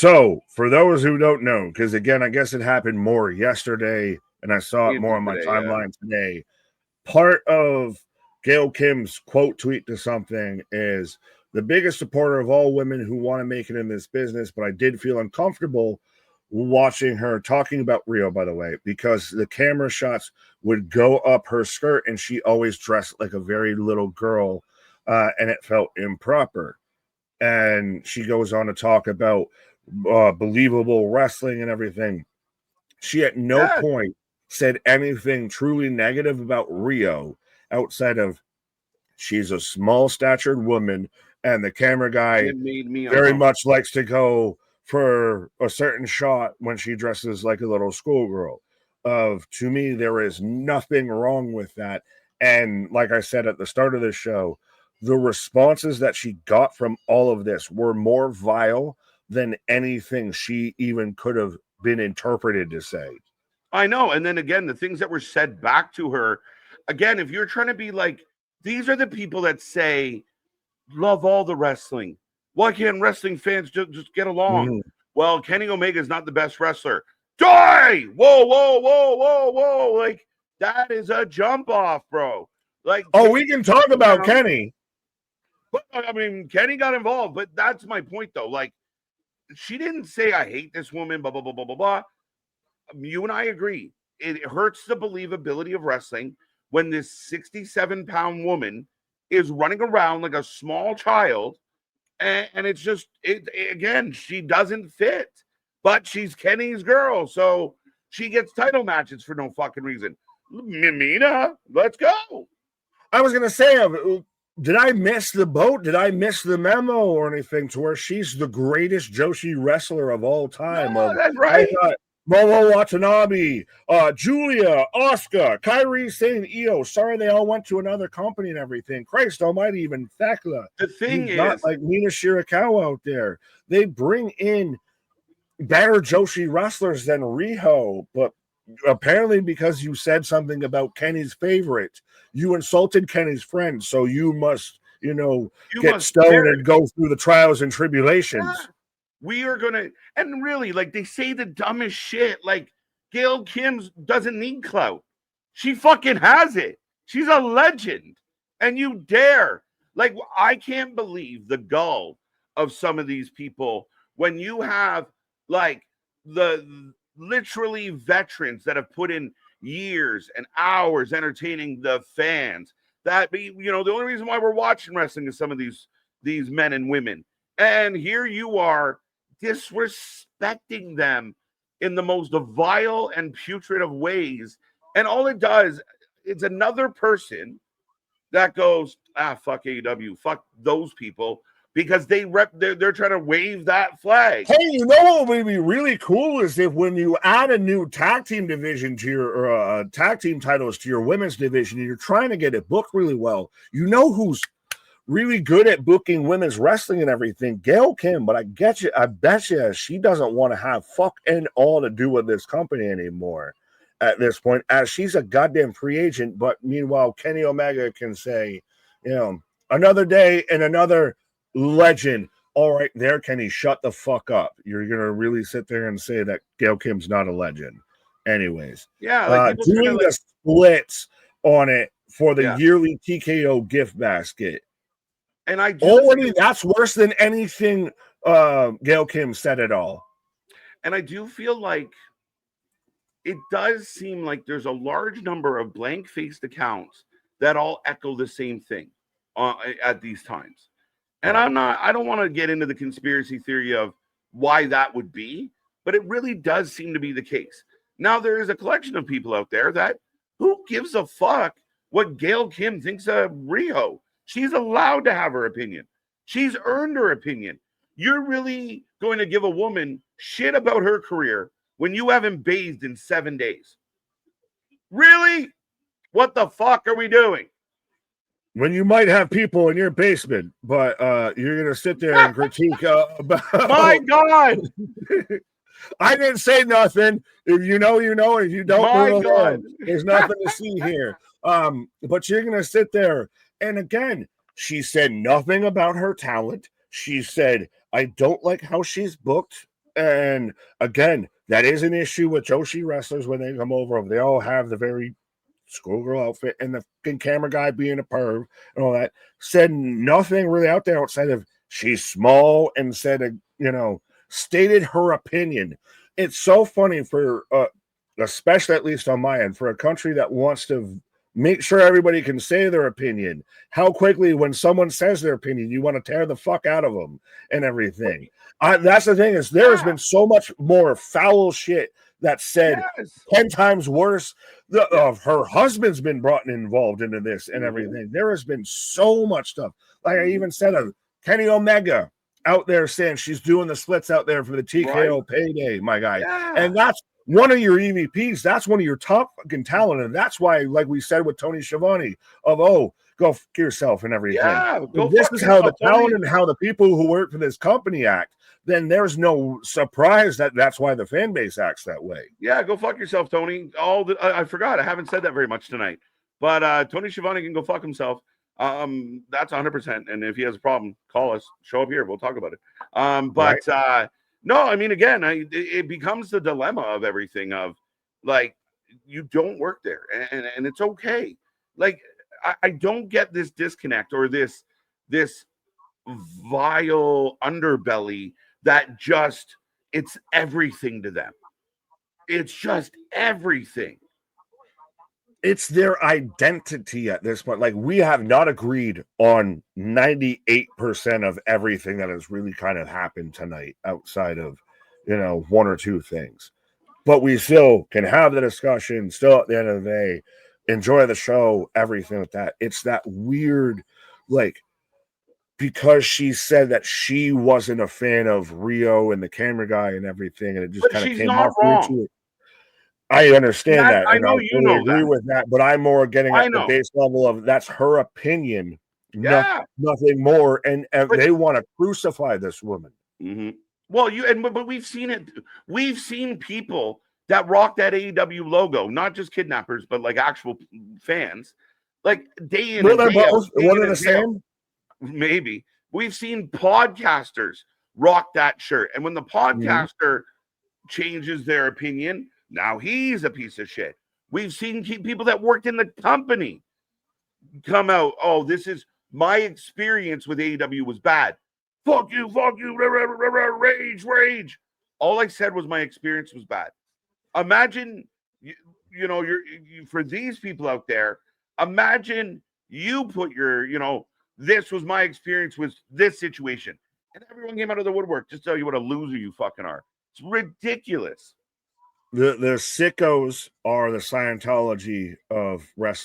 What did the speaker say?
So, for those who don't know, because again, I guess it happened more yesterday, and I saw it more on my timeline today. Part of Gail Kim's quote tweet to something is the biggest supporter of all women who want to make it in this business, but I did feel uncomfortable watching her talking about Rio, by the way, because the camera shots would go up her skirt and she always dressed like a very little girl, and it felt improper. And she goes on to talk about believable wrestling and everything. She at no point said anything truly negative about Rio outside of she's a small statured woman and the camera guy very much likes to go for a certain shot when she dresses like a little schoolgirl. To me, there is nothing wrong with that. And like I said at the start of the show, the responses that she got from all of this were more vile than anything she even could have been interpreted to say. I know. And then again, the things that were said back to her, again, if you're trying to be like, these are the people that say, love all the wrestling. Why can't wrestling fans just get along? Mm-hmm. Well, Kenny Omega is not the best wrestler. Die! Whoa, whoa, whoa, whoa, whoa. Like, that is a jump off, bro. Like, oh, we can talk about Kenny. But, I mean, Kenny got involved, but that's my point, though. Like, she didn't say, I hate this woman, blah, blah, blah, blah, blah, blah. You and I agree. It hurts the believability of wrestling when this 67-pound woman is running around like a small child, and it's just, again, she doesn't fit. But she's Kenny's girl, so she gets title matches for no fucking reason. Mina, let's go. I was going to say, did I miss the boat? Did I miss the memo or anything to where she's the greatest Joshi wrestler of all time? No, that's right. Momo Watanabe, Julia, Asuka, Kairi Sane, Io. Sorry, they all went to another company and everything. Christ almighty, even Thekla. The thing is, not like Mina Shirakawa out there. They bring in better Joshi wrestlers than Riho, but apparently because you said something about Kenny's favorite, you insulted Kenny's friend, so you must, get stoned and go through the trials and tribulations. Yeah. We are going to, and really, like, they say the dumbest shit. Like, Gail Kim doesn't need clout. She fucking has it. She's a legend. And you dare. Like, I can't believe the gall of some of these people when you have, like, the literally veterans that have put in years and hours entertaining the fans. That, the only reason why we're watching wrestling is some of these men and women. And here you are, disrespecting them in the most vile and putrid of ways. And all it does, it's another person that goes, fuck AEW, fuck those people, because they're trying to wave that flag. Hey, you know what would be really cool is if when you add a new tag team division to your tag team titles to your women's division, and you're trying to get it booked really well, who's really good at booking women's wrestling and everything, Gail Kim. But I bet you she doesn't want to have fuck and all to do with this company anymore at this point, as she's a goddamn free agent. But meanwhile, Kenny Omega can say, another day and another legend. All right, there, Kenny, shut the fuck up. You're gonna really sit there and say that Gail Kim's not a legend. Anyways, doing the splits on it for the yearly TKO gift basket. And I do already that's worse than anything Gail Kim said at all. And I do feel like it does seem like there's a large number of blank-faced accounts that all echo the same thing at these times. And I don't want to get into the conspiracy theory of why that would be, but it really does seem to be the case. Now, there is a collection of people out there that who gives a fuck what Gail Kim thinks of Riho? She's allowed to have her opinion. She's earned her opinion. You're really going to give a woman shit about her career when you haven't bathed in 7 days? Really? What the fuck are we doing? When you might have people in your basement, but you're going to sit there and critique about... My God! I didn't say nothing. If you know, you know. If you don't, there's nothing to see here. But you're going to sit there. And again, she said nothing about her talent. She said, I don't like how she's booked. And again, that is an issue with Joshi wrestlers when they come over. They all have the very schoolgirl outfit, and the fucking camera guy being a perv and all that. Said nothing really out there outside of she's small and said, stated her opinion. It's so funny for, especially at least on my end, for a country that wants to make sure everybody can say their opinion. How quickly, when someone says their opinion, you want to tear the fuck out of them and everything. That's the thing, is there has been so much more foul shit that's said 10 times worse. Her husband's been brought involved into this and everything. There has been so much stuff. Like I even said of Kenny Omega out there saying she's doing the splits out there for the TKO payday, my guy. And that's one of your EVPs. That's one of your top fucking talent. And that's why, like we said with Tony Schiavone, go fuck yourself and everything. This is how the talent and how the people who work for this company act. Then there's no surprise that's why the fan base acts that way. Yeah, go fuck yourself, Tony. I forgot. I haven't said that very much tonight. But Tony Schiavone can go fuck himself. That's 100%. And if he has a problem, call us. Show up here. We'll talk about it. No, I mean, again, it becomes the dilemma of everything of, like, you don't work there. And it's okay. Like, I don't get this disconnect or this vile underbelly that just, it's everything to them. It's just everything. It's their identity at this point. Like, we have not agreed on 98% of everything that has really kind of happened tonight outside of, one or two things. But we still can have the discussion, still at the end of the day, enjoy the show, everything like that. It's that weird, like, because she said that she wasn't a fan of Rio and the camera guy and everything, and it just kind of came off into it. I understand that. I know you agree with that, but I'm more getting at the base level of that's her opinion, nothing more, and they want to crucify this woman. Mm-hmm. Well, but we've seen it. We've seen people that rock that AEW logo, not just kidnappers, but like actual fans, like day in and day out. One of the same. Maybe we've seen podcasters rock that shirt, and when the podcaster changes their opinion, now he's a piece of shit. We've seen people that worked in the company come out, oh, this is my experience with AEW was bad. Fuck you, rage. All I said was my experience was bad. Imagine, for these people out there, imagine you put your, this was my experience with this situation. And everyone came out of the woodwork just to tell you what a loser you fucking are. It's ridiculous. The Sickos are the Scientology of wrestling.